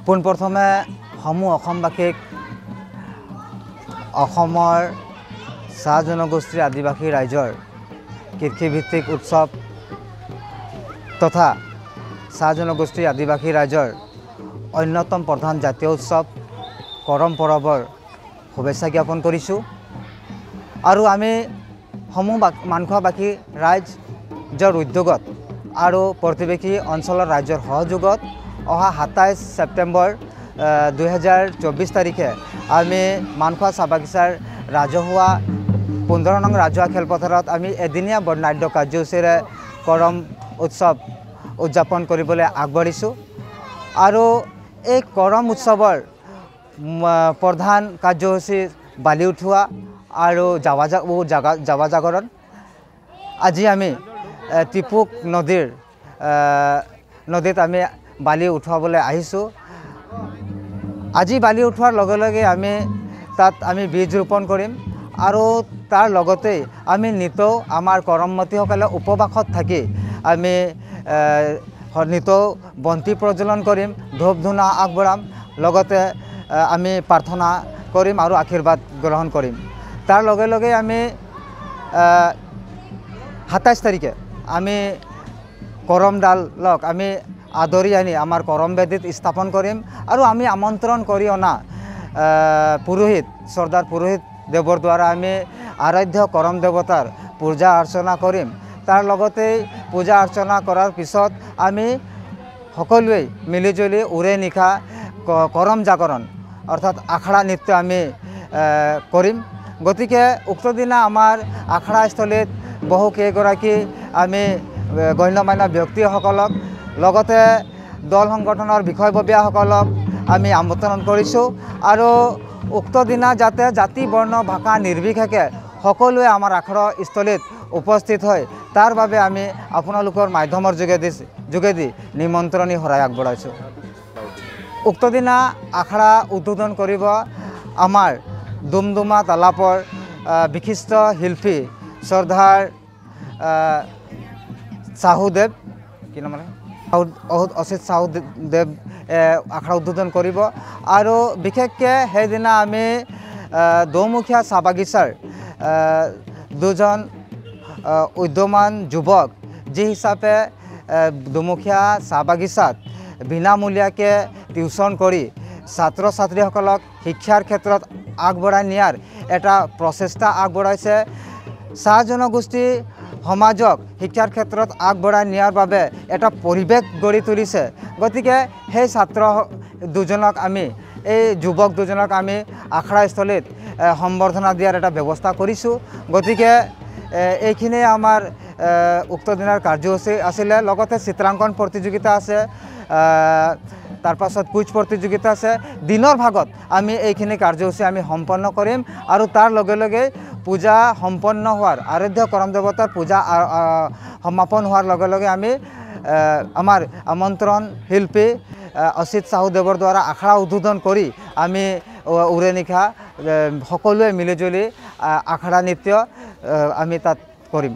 পোনপ্ৰথমে সমূহ অসমবাসীক অসমৰ চাহ জনগোষ্ঠীৰ আদিবাসী ৰাইজৰ কৃষিভিত্তিক উৎসৱ তথা চাহ জনগোষ্ঠীৰ আদিবাসী ৰাইজৰ অন্যতম প্ৰধান জাতীয় উৎসৱ কৰম পৰৱৰ শুভেচ্ছা জ্ঞাপন কৰিছোঁ। আৰু আমি সমূহ মানখোৱাবাসী ৰাইজৰ উদ্যোগত আৰু প্ৰতিবেশী অঞ্চলৰ ৰাইজৰ সহযোগত অহা 27 ছেপ্টেম্বৰ 2024 তাৰিখে আমি মানখোৱা চাহ বাগিচাৰ ৰাজহুৱা 15 নং ৰাজহুৱা খেলপথাৰত আমি এদিনীয়া বৰ্ণাঢ্য কাৰ্যসূচীৰে কৰম উৎসৱ উদযাপন কৰিবলৈ আগবাঢ়িছোঁ। আৰু এই কৰম উৎসৱৰ প্ৰধান কাৰ্যসূচী বালি উঠোৱা আৰু জাৱা জাগৰণ। আজি আমি টিপুক নদীত আমি বালি উঠোৱাবলৈ আহিছোঁ। আজি বালি উঠোৱাৰ লগে লগে আমি তাত বীজ ৰোপণ কৰিম আৰু তাৰ লগতেই আমি নিতৌ আমাৰ কৰমমতীসকলে উপবাসত থাকি আমি নিতৌ বন্তি প্ৰজ্বলন কৰিম, ধূপ ধূনা আগবঢ়াম, লগতে আমি প্ৰাৰ্থনা কৰিম আৰু আশীৰ্বাদ গ্ৰহণ কৰিম। তাৰ লগে লগে আমি 27 তাৰিখে আমি কৰমডালক আমি আদৰি আনি আমাৰ কৰমবেদীত স্থাপন কৰিম আৰু আমি আমন্ত্ৰণ কৰি অনা পুৰোহিত চৰ্দাৰ পুৰোহিত দেৱৰ দ্বাৰা আমি আৰাধ্য কৰম দেৱতাৰ পূজা অৰ্চনা কৰিম। তাৰ লগতেই পূজা অৰ্চনা কৰাৰ পিছত আমি সকলোৱে মিলিজুলি উৰে নিশা কৰম জাগৰণ অৰ্থাৎ আখৰা নৃত্য আমি কৰিম। গতিকে উক্ত দিনা আমাৰ আখৰাস্থলীত বহুকেইগৰাকী আমি গণ্যমান্য ব্যক্তিসকলক লগতে দল সংগঠনৰ বিষয়ববীয়াসকলক আমি আমন্ত্ৰণ কৰিছোঁ। আৰু উক্ত দিনা যাতে জাতি বৰ্ণ ভাষা নিৰ্বিশেষে সকলোৱে আমাৰ আখৰাস্থলীত উপস্থিত হয় তাৰ বাবে আমি আপোনালোকৰ মাধ্যমৰ যোগেদি নিমন্ত্ৰণী শৰাই আগবঢ়াইছোঁ। উক্ত দিনা আখৰা উদ্বোধন কৰিব আমাৰ ডুমডুমা তালাপৰ বিশিষ্ট শিল্পী শ্ৰদ্ধাৰ চাহুদেৱ অচিত চাহুদেৱ আখৰা উদ্বোধন কৰিব। আৰু বিশেষকৈ সেইদিনা আমি দৌমুখীয়া চাহ বাগিচাৰ দুজন উদ্যমান যুৱক যি হিচাপে দুমুখীয়া চাহ বাগিচাত বিনামূলীয়াকৈ টিউশ্যন কৰি ছাত্ৰ ছাত্ৰীসকলক শিক্ষাৰ ক্ষেত্ৰত আগবঢ়াই নিয়াৰ এটা প্ৰচেষ্টা আগবঢ়াইছে, চাহ জনগোষ্ঠী সমাজক শিক্ষাৰ ক্ষেত্ৰত আগবঢ়াই নিয়াৰ বাবে এটা পৰিৱেশ গঢ়ি তুলিছে। গতিকে সেই ছাত্ৰ দুজনক আমি এই যুৱক দুজনক আমি আখৰাস্থলীত সম্বৰ্ধনা দিয়াৰ এটা ব্যৱস্থা কৰিছোঁ। গতিকে এইখিনিয়ে আমাৰ উক্ত দিনাৰ কাৰ্যসূচী আছিলে। লগতে চিত্ৰাংকন প্ৰতিযোগিতা আছে, তাৰ পাছত কুইজ প্ৰতিযোগিতা আছে। দিনৰ ভাগত আমি এইখিনি কাৰ্যসূচী আমি সম্পন্ন কৰিম আৰু তাৰ লগে লগে পূজা সম্পন্ন হোৱাৰ আৰাধ্য কৰম দেৱতাৰ পূজা সমাপন হোৱাৰ লগে লগে আমি আমাৰ আমন্ত্ৰণ শিল্পী অচিত চাহুদেৱৰ দ্বাৰা আখৰা উদ্বোধন কৰি আমি উৰে নিশা সকলোৱে মিলিজুলি আখৰা নৃত্য আমি তাত কৰিম।